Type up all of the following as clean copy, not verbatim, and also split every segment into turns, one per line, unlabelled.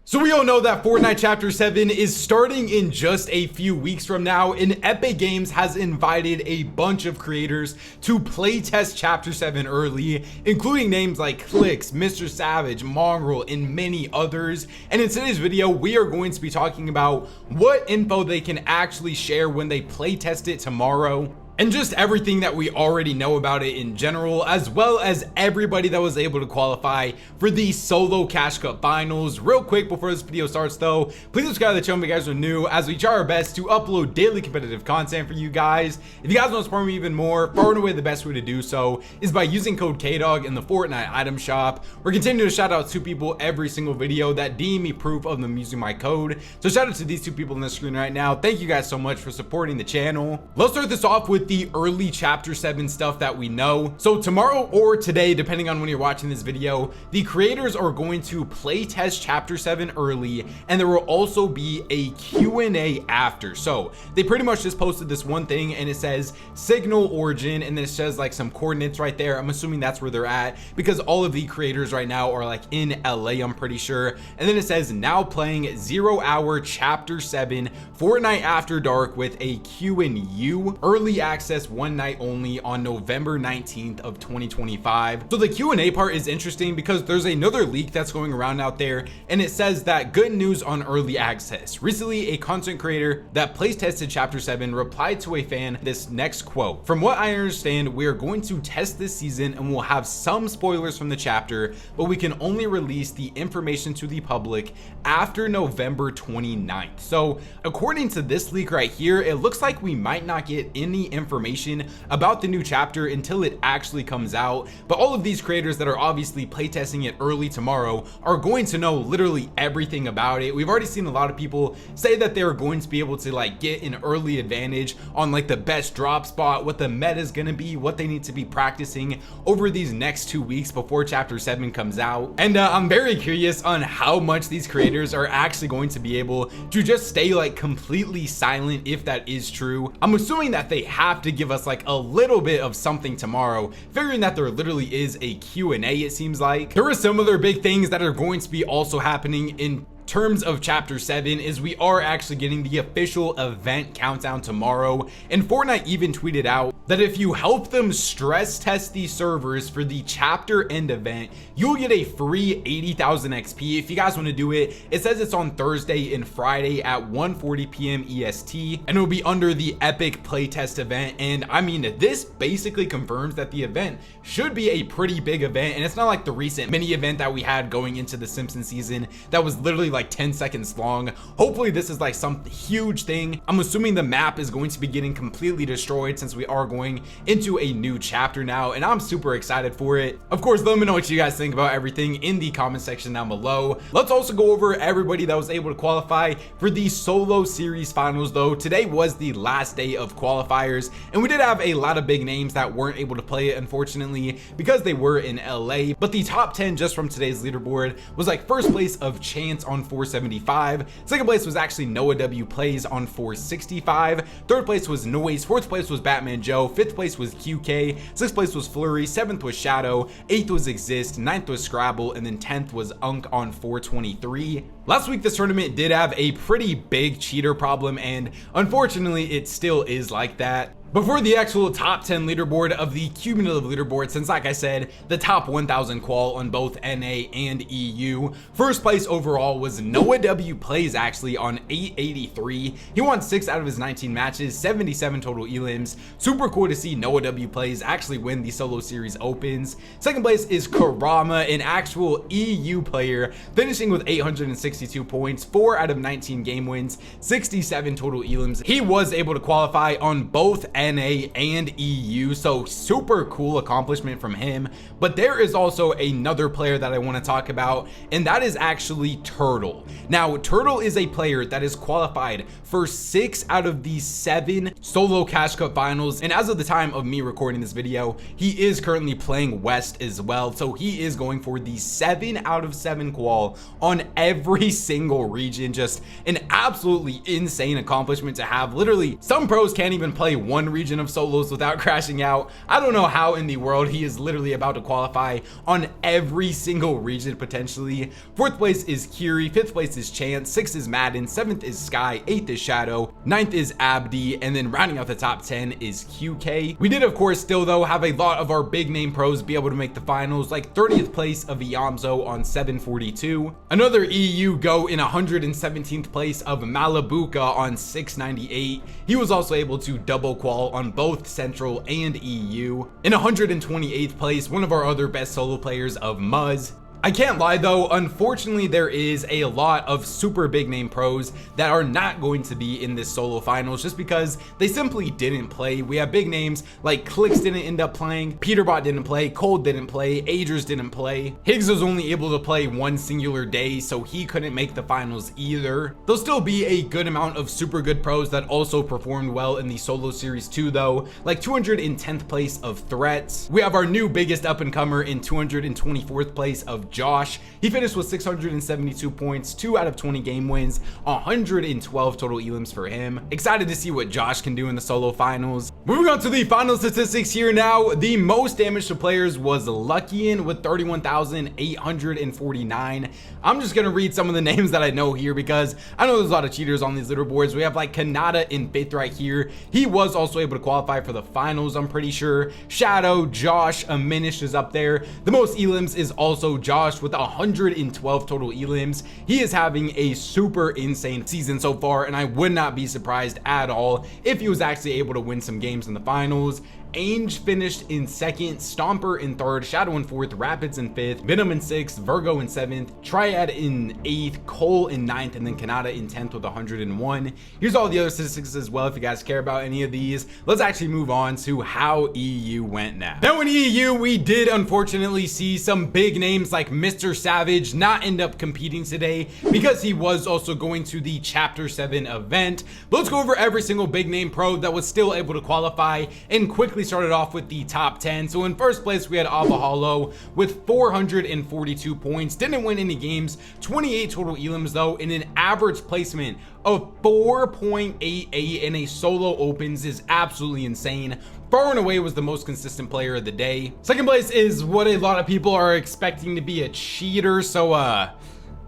So we all know that Fortnite Chapter 7 is starting in just a few weeks from now, and Epic Games has invited a bunch of creators to playtest Chapter 7 early, including names like Clicks, Mr. Savage, Mongrel, and many others. And in today's video, we are going to be talking about what info they can actually share when they playtest it tomorrow, and just everything that we already know about it in general, as well as everybody that was able to qualify for the solo Cash Cup finals. Real quick before this video starts though, please subscribe to the channel if you guys are new, as we try our best to upload daily competitive content for you guys. If you guys want to support me even more, far and away the best way to do so is by using code KDOG in the Fortnite item shop. We're continuing to shout out 2 people every single video that deem me proof of them using my code. So shout out to these 2 people on the screen right now. Thank you guys so much for supporting the channel. Let's start this off with the early Chapter 7 stuff that we know. So tomorrow or today, depending on when you're watching this video, the creators are going to play test Chapter 7 early, and there will also be a Q&A after. So they pretty much just posted this one thing, and it says signal origin, and then it says like some coordinates right there. I'm assuming that's where they're at, because all of the creators right now are like in LA, I'm pretty sure. And then it says now playing 0 hour Chapter 7 Fortnite After Dark with a Q&U early access, one night only, on November 19th of 2025. So the Q&A part is interesting because there's another leak that's going around out there, and it says that good news on early access. Recently, a content creator that plays tested Chapter 7 replied to a fan this next quote: "From what I understand, we are going to test this season and we'll have some spoilers from the chapter, but we can only release the information to the public after November 29th. So according to this leak right here, it looks like we might not get any information about the new chapter until it actually comes out. But all of these creators that are obviously playtesting it early tomorrow are going to know literally everything about it. We've already seen a lot of people say that they're going to be able to like get an early advantage on like the best drop spot, what the meta is going to be, what they need to be practicing over these next 2 weeks before Chapter 7 comes out. And I'm very curious on how much these creators are actually going to be able to just stay like completely silent if that is true. I'm assuming that they have to give us like a little bit of something tomorrow, figuring that there literally is a Q&A. It seems like there are some other big things that are going to be also happening in terms of Chapter 7 is we are actually getting the official event countdown tomorrow, and Fortnite even tweeted out that if you help them stress test these servers for the chapter end event, you'll get a free 80,000 XP. If you guys want to do it, it says it's on Thursday and Friday at 1:40 p.m. EST, and it will be under the Epic playtest event. And I mean, this basically confirms that the event should be a pretty big event, and it's not like the recent mini event that we had going into the Simpsons season that was literally like 10 seconds long. Hopefully this is like some huge thing. I'm assuming the map is going to be getting completely destroyed since we are going into a new chapter now, and I'm super excited for it. Of course, let me know what you guys think about everything in the comment section down below. Let's also go over everybody that was able to qualify for the solo series finals though. Today was the last day of qualifiers, and we did have a lot of big names that weren't able to play it, unfortunately, because they were in LA. But the top 10 just from today's leaderboard was like first place of Chance on 475, second place was actually Noah W Plays on 465, third place was Noise, fourth place was Batman Joe, fifth place was QK, sixth place was Flurry, seventh was Shadow, eighth was Exist, ninth was Scrabble, and then 10th was Unk on 423. Last week this tournament did have a pretty big cheater problem, and unfortunately it still is like that. Before the actual top 10 leaderboard of the cumulative leaderboard, since like I said, the top 1000 qual on both NA and EU, first place overall was Noah W Plays actually on 883. He won 6 out of his 19 matches, 77 total elims. Super cool to see Noah W Plays actually win the solo series opens. Second place is Karama, an actual EU player, finishing with 862 points, 4 out of 19 game wins, 67 total elims. He was able to qualify on both NA and EU, so super cool accomplishment from him. But there is also another player that I want to talk about, and that is actually Turtle. Now Turtle is a player that is qualified for 6 out of the 7 solo Cash Cup finals, and as of the time of me recording this video, he is currently playing West as well, so he is going for the 7 out of 7 qual on every single region. Just an absolutely insane accomplishment to have. Literally some pros can't even play one one region of solos without crashing out. I don't know how in the world he is literally about to qualify on every single region potentially. 4th place is Kiri, 5th place is Chance, 6th is Madden, 7th is Sky, 8th is Shadow, 9th is Abdi, and then rounding out the top 10 is QK. We did of course still though have a lot of our big name pros be able to make the finals, like 30th place of Iamzo on 742, another EU go in 117th place of Malabuka on 698. He was also able to double qual on both Central and EU. In 128th place, one of our other best solo players of Muzz. I can't lie though, unfortunately there is a lot of super big name pros that are not going to be in this solo finals just because they simply didn't play. We have big names like Clicks didn't end up playing, Peterbot didn't play, Cold didn't play, Agers didn't play, Higgs was only able to play one singular day so he couldn't make the finals either. There'll still be a good amount of super good pros that also performed well in the solo series too though, like 210th place of Threats. We have our new biggest up and comer in 224th place of Josh. He finished with 672 points, 2 out of 20 game wins, 112 total elims for him. Excited to see what Josh can do in the solo finals. Moving on to the final statistics here now. The most damage to players was Luckian with 31,849. I'm just gonna read some of the names that I know here because I know there's a lot of cheaters on these leaderboards. We have like Kanata in 5th right here. He was also able to qualify for the finals, I'm pretty sure. Shadow, Josh, Aminish is up there. The most elims is also Josh with 112 total elims. He is having a super insane season so far, and I would not be surprised at all if he was actually able to win some games in the finals. Ainge finished in 2nd, Stomper in 3rd, Shadow in 4th, Rapids in 5th, Venom in 6th, Virgo in 7th, Triad in 8th, Cole in 9th, and then Kanata in 10th with 101. Here's all the other statistics as well if you guys care about any of these. Let's actually move on to how EU went now. Now in EU, we did unfortunately see some big names like Mr. Savage not end up competing today because he was also going to the Chapter 7 event. But let's go over every single big name pro that was still able to qualify and quickly started off with the top 10. So in 1st place we had Avahalo with 442 points, didn't win any games, 28 total elims though, and an average placement of 4.88 in a solo opens is absolutely insane. Far and away was the most consistent player of the day. 2nd place is what a lot of people are expecting to be a cheater, so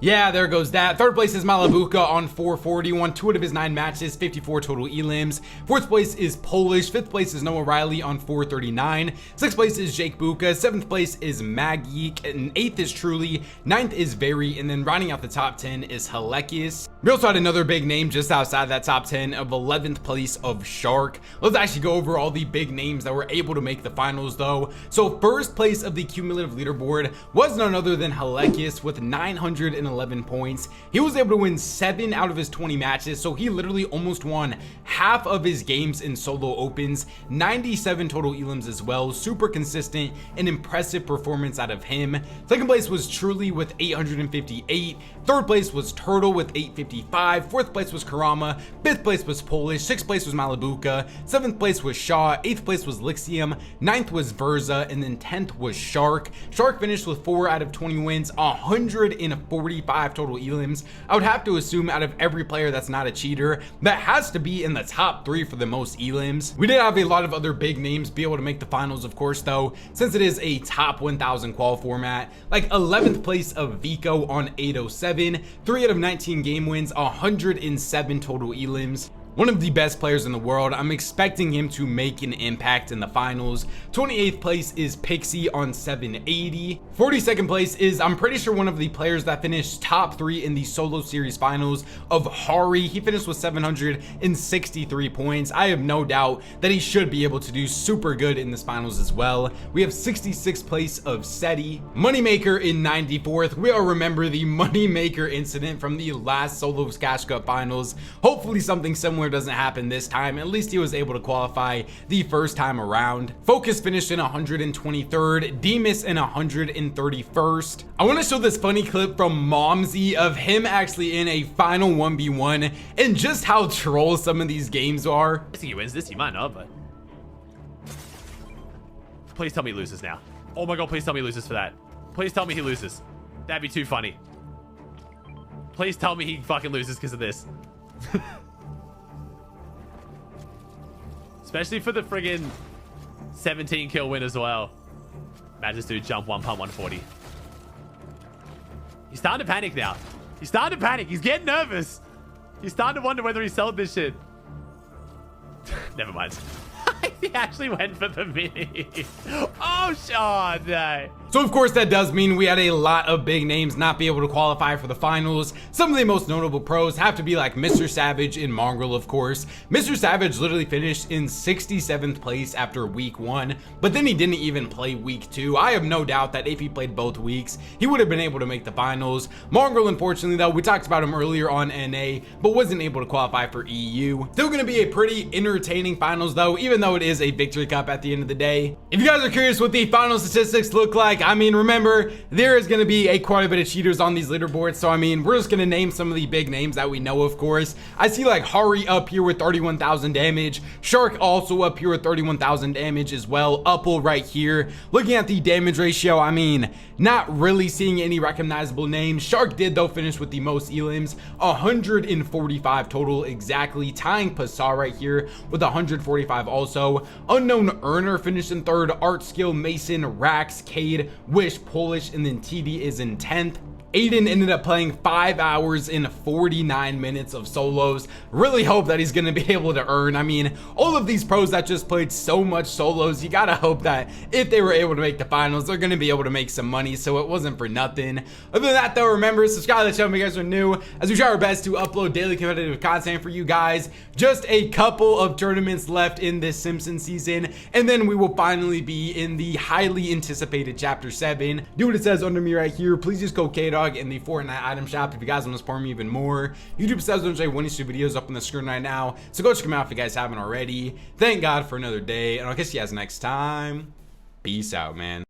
yeah, there goes that. 3rd place is Malabuka on 440, won 2 out of his 9 matches, 54 total elims. 4th place is Polish. 5th place is Noah Riley on 439. 6th place is Jake Buka. 7th place is Maggeek. And 8th is Truly. 9th is Very. And then rounding out the top 10 is Halekis. We also had another big name just outside that top 10 of 11th place of Shark. Let's actually go over all the big names that were able to make the finals though. So 1st place of the cumulative leaderboard was none other than Halekis with 911 points. He was able to win 7 out of his 20 matches, so he literally almost won half of his games in solo opens. 97 total elims as well, super consistent and impressive performance out of him. 2nd place was Truly with 858. 3rd place was Turtle with 855. 4th place was Karama. 5th place was Polish. 6th place was Malabuka. 7th place was Shaw. 8th place was Lixium. 9th was Verza, and then 10th was Shark. Shark finished with 4 out of 20 wins, 145 total elims. I would have to assume out of every player that's not a cheater, that has to be in the top 3 for the most elims. We did have a lot of other big names be able to make the finals, of course, though, since it is a top 1000 qual format, like 11th place of Vico on 807, 3 out of 19 game wins, 107 total elims. One of the best players in the world. I'm expecting him to make an impact in the finals. 28th place is Pixie on 780. 42nd place is, I'm pretty sure, one of the players that finished top 3 in the solo series finals of Hari. He finished with 763 points. I have no doubt that he should be able to do super good in this finals as well. We have 66th place of Seti. Moneymaker in 94th. We all remember the Moneymaker incident from the last solo Cash Cup finals. Hopefully something similar doesn't happen this time. At least he was able to qualify the first time around. Focus finished in 123rd, Demas in 131st. I want to show this funny clip from Momsy of him actually in a final 1v1 and just how troll some of these games are.
I think he wins this, he might not, but please tell me he loses now. Oh my god, please tell me he loses for that. Please tell me he loses. That'd be too funny. Please tell me he fucking loses because of this. Especially for the friggin' 17 kill win as well. Imagine this dude jump 1 pump 140. He's starting to panic now. He's starting to panic. He's getting nervous. He's starting to wonder whether he sold this shit. Never mind. He actually went for the mini. Oh, no.
So of course that does mean we had a lot of big names not be able to qualify for the finals. Some of the most notable pros have to be like Mr. Savage and Mongrel, of course. Mr. Savage literally finished in 67th place after week 1, but then he didn't even play week 2. I have no doubt that if he played both weeks, he would have been able to make the finals. Mongrel, unfortunately though, we talked about him earlier on NA, but wasn't able to qualify for EU. Still gonna be a pretty entertaining finals though, even though it is a victory cup at the end of the day. If you guys are curious what the final statistics look like, I mean, remember, there is going to be quite a bit of cheaters on these leaderboards. So, I mean, we're just going to name some of the big names that we know, of course. I see like Hari up here with 31,000 damage. Shark also up here with 31,000 damage as well. Upple right here. Looking at the damage ratio, I mean, not really seeing any recognizable names. Shark did, though, finish with the most elims. 145 total exactly. Tying Passar right here with 145 also. Unknown Earner finished in 3rd. Art Skill, Mason, Rax, Cade, Wish, Polish, and then TD is in 10th. Aiden ended up playing 5 hours and 49 minutes of solos. Really hope that he's going to be able to earn. I mean, all of these pros that just played so much solos, you got to hope that if they were able to make the finals, they're going to be able to make some money. So it wasn't for nothing. Other than that though, remember, subscribe to the channel if you guys are new, as we try our best to upload daily competitive content for you guys. Just a couple of tournaments left in this Simpsons season, and then we will finally be in the highly anticipated chapter 7. Do what it says under me right here. Please just go K-Dog in the Fortnite item shop if you guys want to support me even more. YouTube says there's one of these videos up on the screen right now, so go check them out if you guys haven't already. Thank God for another day, and I'll catch you guys next time. Peace out, man.